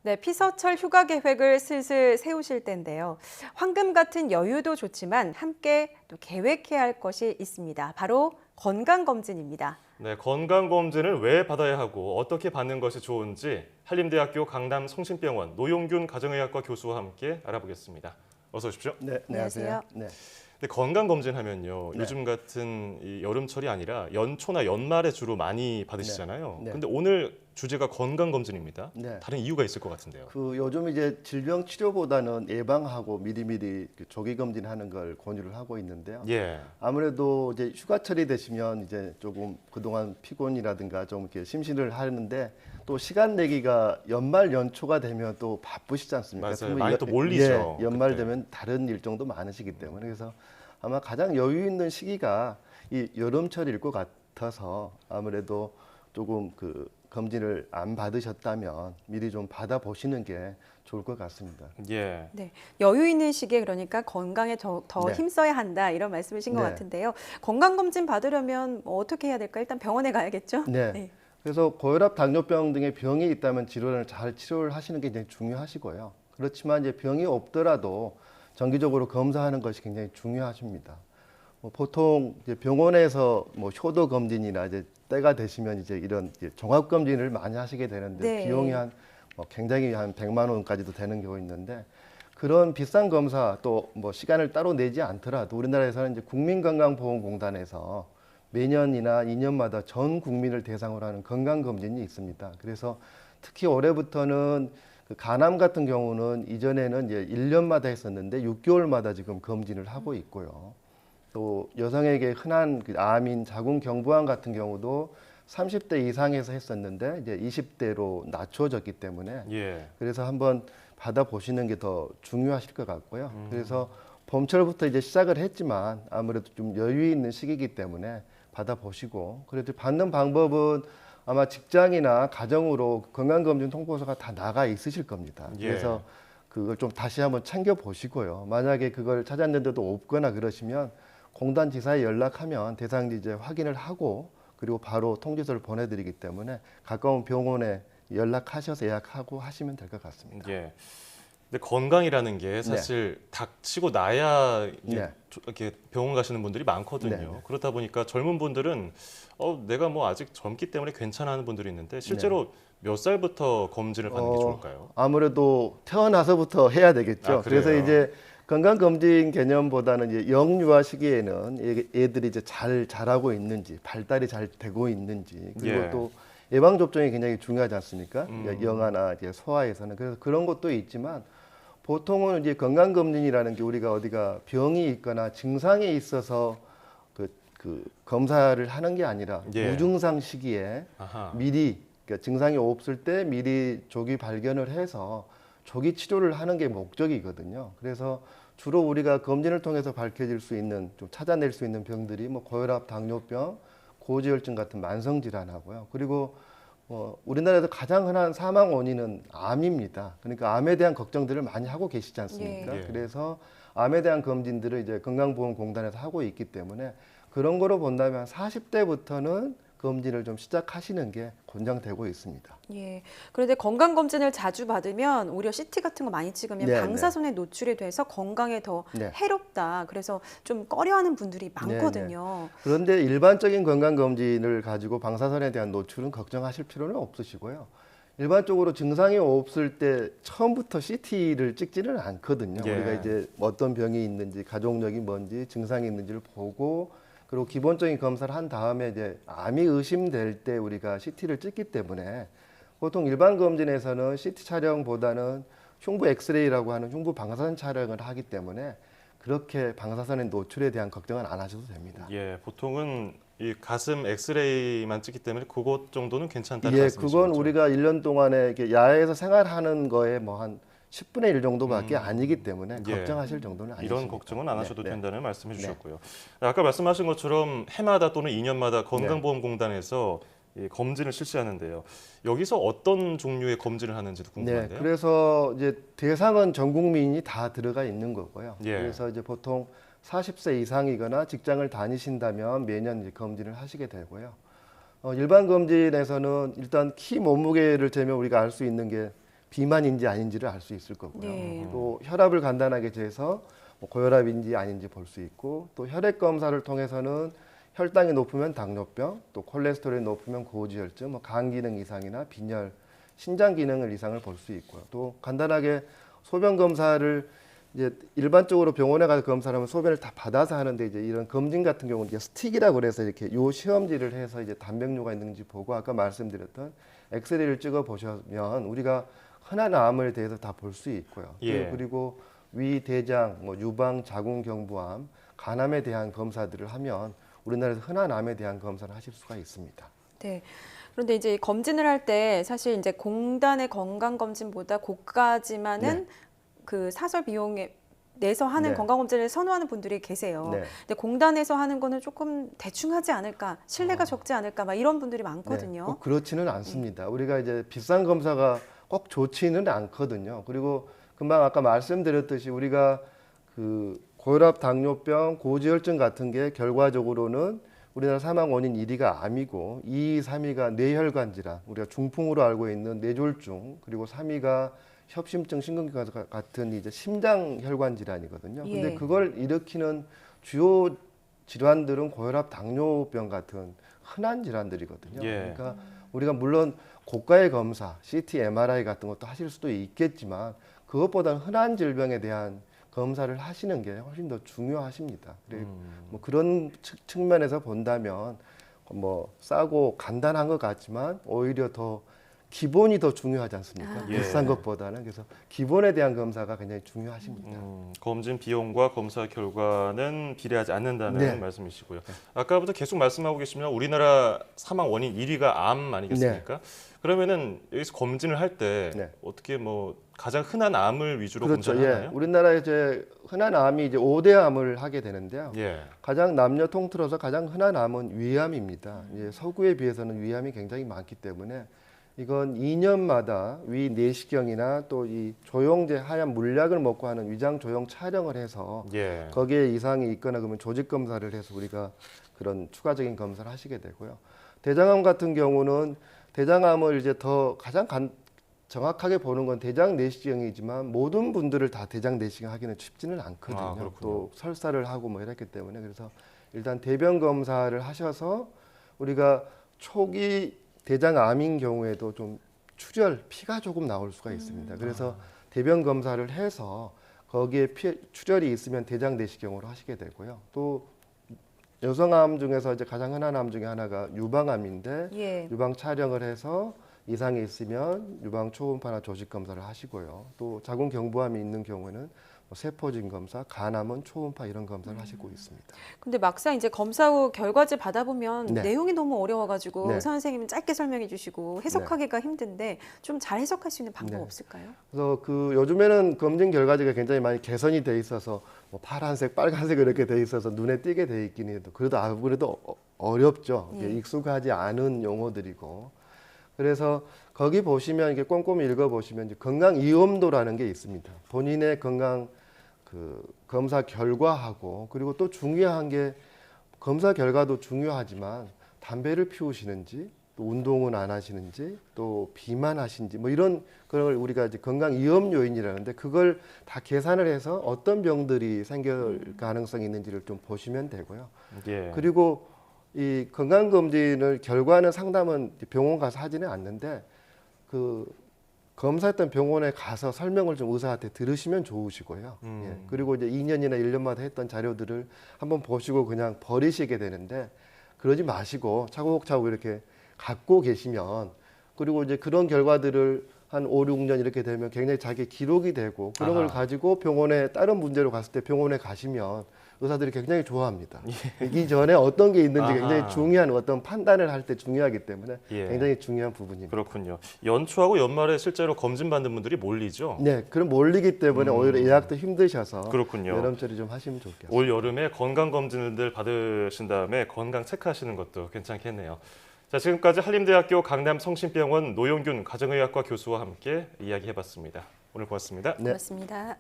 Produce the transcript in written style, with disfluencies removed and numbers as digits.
네, 피서철 휴가 계획을 슬슬 세우실 때인데요. 황금 같은 여유도 좋지만 함께 또 계획해야 할 것이 있습니다. 바로 건강검진입니다. 네, 건강검진을 왜 받아야 하고 어떻게 받는 것이 좋은지 한림대학교 강남성심병원 노용균 가정의학과 교수와 함께 알아보겠습니다. 어서 오십시오. 네, 안녕하세요. 안녕하세요. 네, 근데 건강검진 하면요. 네. 요즘 같은 이 여름철이 아니라 연초나 연말에 주로 많이 받으시잖아요. 네. 근데 오늘 주제가 건강검진입니다. 네. 다른 이유가 있을 것 같은데요. 요즘 이제 질병 치료보다는 예방하고 미리미리 조기 검진하는 걸 권유를 하고 있는데요. 예. 아무래도 이제 휴가철이 되시면 이제 조금 그동안 피곤이라든가 좀 이렇게 심신을 하는데 또 시간 내기가 연말 연초가 되면 또 바쁘시지 않습니까? 맞아요. 특히 많이 또 몰리죠, 예, 연말 그때. 되면 다른 일정도 많으시기 때문에 그래서 아마 가장 여유 있는 시기가 이 여름철일 것 같아서 아무래도 조금 검진을 안 받으셨다면 미리 좀 받아보시는 게 좋을 것 같습니다. 예. 네, 여유 있는 시기에 그러니까 건강에 더 네. 힘써야 한다 이런 말씀이신 것 네. 같은데요. 건강검진 받으려면 뭐 어떻게 해야 될까? 일단 병원에 가야겠죠? 네. 그래서 고혈압, 당뇨병 등의 병이 있다면 질환을 잘 치료를 하시는 게 굉장히 중요하시고요. 그렇지만 이제 병이 없더라도 정기적으로 검사하는 것이 굉장히 중요하십니다. 보통 이제 병원에서 효도 검진이나 이제 때가 되시면 이제 이런 종합 검진을 많이 하시게 되는데 네. 비용이 굉장히 한 100만 원까지도 되는 경우 있는데 그런 비싼 검사 또 시간을 따로 내지 않더라도 우리나라에서는 이제 국민건강보험공단에서 매년이나 2년마다 전 국민을 대상으로 하는 건강검진이 있습니다. 그래서 특히 올해부터는 간암 같은 경우는 이전에는 이제 1년마다 했었는데 6개월마다 지금 검진을 하고 있고요. 또 여성에게 흔한 암인 자궁경부암 같은 경우도 30대 이상에서 했었는데 이제 20대로 낮춰졌기 때문에 예. 그래서 한번 받아보시는 게 더 중요하실 것 같고요. 그래서 봄철부터 이제 시작을 했지만 아무래도 좀 여유 있는 시기이기 때문에 받아보시고 그래도 받는 방법은 아마 직장이나 가정으로 건강검진 통보서가 다 나가 있으실 겁니다. 예. 그래서 그걸 좀 다시 한번 챙겨 보시고요. 만약에 그걸 찾았는데도 없거나 그러시면 공단 지사에 연락하면 대상지 이제 확인을 하고 그리고 바로 통지서를 보내드리기 때문에 가까운 병원에 연락하셔서 예약하고 하시면 될 것 같습니다. 예. 근데 건강이라는 게 사실 닥치고 나야 이게 네. 이렇게 병원 가시는 분들이 많거든요. 네, 네. 그렇다 보니까 젊은 분들은 내가 뭐 아직 젊기 때문에 괜찮아 하는 분들이 있는데 실제로 몇 살부터 검진을 받는 게 좋을까요? 아무래도 태어나서부터 해야 되겠죠. 아, 그래요? 그래서 이제 건강검진 개념보다는 이제 영유아 시기에는 애들이 이제 잘 자라고 있는지, 발달이 잘 되고 있는지, 그리고 예. 또 예방 접종이 굉장히 중요하지 않습니까? 영아나 이제 소아에서는 그래서 그런 것도 있지만 보통은 이제 건강검진이라는 게 우리가 어디가 병이 있거나 증상이 있어서 그 검사를 하는 게 아니라 예. 무증상 시기에 아하. 미리 그러니까 증상이 없을 때 미리 조기 발견을 해서 조기 치료를 하는 게 목적이거든요. 그래서 주로 우리가 검진을 통해서 밝혀질 수 있는 좀 찾아낼 수 있는 병들이 고혈압, 당뇨병, 고지혈증 같은 만성 질환하고요. 그리고 우리나라에서 가장 흔한 사망 원인은 암입니다. 그러니까 암에 대한 걱정들을 많이 하고 계시지 않습니까? 예. 예. 그래서 암에 대한 검진들을 이제 건강보험공단에서 하고 있기 때문에 그런 거로 본다면 40대부터는 검진을 좀 시작하시는 게 권장되고 있습니다. 예. 그런데 건강검진을 자주 받으면 오히려 CT 같은 거 많이 찍으면 네, 방사선에 노출이 돼서 건강에 더 네. 해롭다. 그래서 좀 꺼려하는 분들이 많거든요. 그런데 일반적인 건강검진을 가지고 방사선에 대한 노출은 걱정하실 필요는 없으시고요. 일반적으로 증상이 없을 때 처음부터 CT를 찍지는 않거든요. 예. 우리가 이제 어떤 병이 있는지, 가족력이 뭔지, 증상이 있는지를 보고 그리고 기본적인 검사를 한 다음에 이제 암이 의심될 때 우리가 CT를 찍기 때문에 보통 일반 검진에서는 CT 촬영보다는 흉부 엑스레이라고 하는 흉부 방사선 촬영을 하기 때문에 그렇게 방사선의 노출에 대한 걱정은 안 하셔도 됩니다. 예, 보통은 이 가슴 엑스레이만 찍기 때문에 그것 정도는 괜찮다는 예, 말씀이시죠? 그건 우리가 1년 동안에 이렇게 야외에서 생활하는 거에 한 10분의 1 정도밖에 아니기 때문에 예. 걱정하실 정도는 아니십니다. 이런 걱정은 안 하셔도 네, 네. 된다는 말씀해 주셨고요. 아까 말씀하신 것처럼 해마다 또는 2년마다 건강보험공단에서 이 검진을 실시하는데요. 여기서 어떤 종류의 검진을 하는지도 궁금한데요. 네, 그래서 이제 대상은 전 국민이 다 들어가 있는 거고요. 예. 그래서 이제 보통 40세 이상이거나 직장을 다니신다면 매년 이제 검진을 하시게 되고요. 일반 검진에서는 일단 키 몸무게를 재면 우리가 알 수 있는 게 비만인지 아닌지를 알 수 있을 거고요. 네. 또 혈압을 간단하게 재서 뭐 고혈압인지 아닌지 볼 수 있고 또 혈액 검사를 통해서는 혈당이 높으면 당뇨병, 또 콜레스테롤이 높으면 고지혈증, 뭐 간 기능 이상이나 빈혈, 신장 기능 이상을 볼 수 있고요. 또 간단하게 소변 검사를 이제 일반적으로 병원에 가서 검사를 하면 소변을 다 받아서 하는데 이제 이런 검진 같은 경우는 이제 스틱이라고 그래서 이렇게 요 시험지를 해서 이제 단백뇨가 있는지 보고 아까 말씀드렸던 엑스레이를 찍어 보시면 우리가 흔한 암에 대해서 다 볼 수 있고요. 예. 그리고 위, 대장, 뭐 유방, 자궁경부암, 간암에 대한 검사들을 하면 우리나라에서 흔한 암에 대한 검사를 하실 수가 있습니다. 네. 그런데 이제 검진을 할 때 사실 이제 공단의 건강검진보다 고가지만은 그 사설 비용에 내서 하는 네. 건강검진을 선호하는 분들이 계세요. 네. 근데 공단에서 하는 거는 조금 대충 하지 않을까, 신뢰가 적지 않을까, 막 이런 분들이 많거든요. 꼭 그렇지는 않습니다. 우리가 이제 비싼 검사가 꼭 좋지는 않거든요. 그리고 금방 아까 말씀드렸듯이 우리가 그 고혈압, 당뇨병, 고지혈증 같은 게 결과적으로는 우리나라 사망 원인 1위가 암이고 2위, 3위가 뇌혈관 질환, 우리가 중풍으로 알고 있는 뇌졸중, 그리고 3위가 협심증, 심근경 같은 이제 심장 혈관 질환이거든요. 근데 예. 그걸 일으키는 주요 질환들은 고혈압, 당뇨병 같은 흔한 질환들이거든요. 예. 그러니까 우리가 물론 고가의 검사, CT, MRI 같은 것도 하실 수도 있겠지만 그것보다는 흔한 질병에 대한 검사를 하시는 게 훨씬 더 중요하십니다. 그리고 뭐 그런 측면에서 본다면 뭐 싸고 간단한 것 같지만 오히려 더 기본이 더 중요하지 않습니까? 예. 비싼 것보다는. 그래서 기본에 대한 검사가 굉장히 중요하십니다. 검진 비용과 검사 결과는 비례하지 않는다는 네. 말씀이시고요. 아까부터 계속 말씀하고 계시면 우리나라 사망 원인 1위가 암 아니겠습니까? 그러면은 여기서 검진을 할 때 네. 어떻게 뭐 가장 흔한 암을 위주로 그렇죠. 검사를 예. 하나요? 우리나라에 이제 흔한 암이 이제 5대 암을 하게 되는데요. 예. 가장 남녀 통틀어서 가장 흔한 암은 위암입니다. 예, 서구에 비해서는 위암이 굉장히 많기 때문에 이건 2년마다 위 내시경이나 또 이 조영제 하얀 물약을 먹고 하는 위장 조영 촬영을 해서 예. 거기에 이상이 있거나 그러면 조직 검사를 해서 우리가 그런 추가적인 검사를 하시게 되고요. 대장암 같은 경우는 대장암을 이제 더 가장 정확하게 보는 건 대장 내시경이지만 모든 분들을 다 대장 내시경 하기는 쉽지는 않거든요. 아, 그렇군요. 또 설사를 하고 뭐 이랬기 때문에 그래서 일단 대변 검사를 하셔서 우리가 초기 대장암인 경우에도 좀 출혈, 피가 조금 나올 수가 있습니다. 그래서 대변 검사를 해서 거기에 출혈이 있으면 대장 내시경으로 하시게 되고요. 또 여성암 중에서 이제 가장 흔한 암 중에 하나가 유방암인데 예. 유방 촬영을 해서 이상이 있으면 유방 초음파나 조직 검사를 하시고요. 또 자궁경부암이 있는 경우에는 뭐 세포진 검사, 간암은 초음파 이런 검사를 하시고 있습니다. 근데 막상 이제 검사 후 결과지 받아보면 네. 내용이 너무 어려워가지고 네. 의사 선생님은 짧게 설명해 주시고 해석하기가 힘든데 좀 잘 해석할 수 있는 방법 네. 없을까요? 그래서 그 요즘에는 검진 결과지가 굉장히 많이 개선이 돼 있어서 뭐 파란색, 빨간색 이렇게 돼 있어서 눈에 띄게 돼 있긴 해도 그래도 아무래도 어렵죠. 이게 익숙하지 않은 용어들이고 그래서 거기 보시면 이게 꼼꼼히 읽어보시면 이제 건강 이염도라는 게 있습니다. 본인의 건강 그 검사 결과하고 그리고 또 중요한 게 검사 결과도 중요하지만 담배를 피우시는지 또 운동은 안 하시는지 또 비만하신지 뭐 이런 걸 우리가 이제 건강 위험 요인이라는데 그걸 다 계산을 해서 어떤 병들이 생길 가능성이 있는지를 좀 보시면 되고요. 예. 그리고 이 건강검진을 결과는 상담은 병원 가서 하지는 않는데 그 검사했던 병원에 가서 설명을 좀 의사한테 들으시면 좋으시고요. 예. 그리고 이제 2년이나 1년마다 했던 자료들을 한번 보시고 그냥 버리시게 되는데 그러지 마시고 차곡차곡 이렇게 갖고 계시면 그리고 이제 그런 결과들을 한 5, 6년 이렇게 되면 굉장히 자기 기록이 되고 그런 걸 아하. 가지고 병원에 다른 문제로 갔을 때 병원에 가시면 의사들이 굉장히 좋아합니다. 예. 이전에 어떤 게 있는지 아하. 굉장히 중요한 어떤 판단을 할 때 중요하기 때문에 예. 굉장히 중요한 부분입니다. 그렇군요. 연초하고 연말에 실제로 검진 받는 분들이 몰리죠. 네, 그럼 몰리기 때문에 오히려 예약도 힘드셔서 그렇군요. 여름철에 좀 하시면 좋겠습니다. 올 여름에 건강 검진들 받으신 다음에 건강 체크하시는 것도 괜찮겠네요. 자, 지금까지 한림대학교 강남성심병원 노영균 가정의학과 교수와 함께 이야기해봤습니다. 오늘 고맙습니다. 네. 고맙습니다.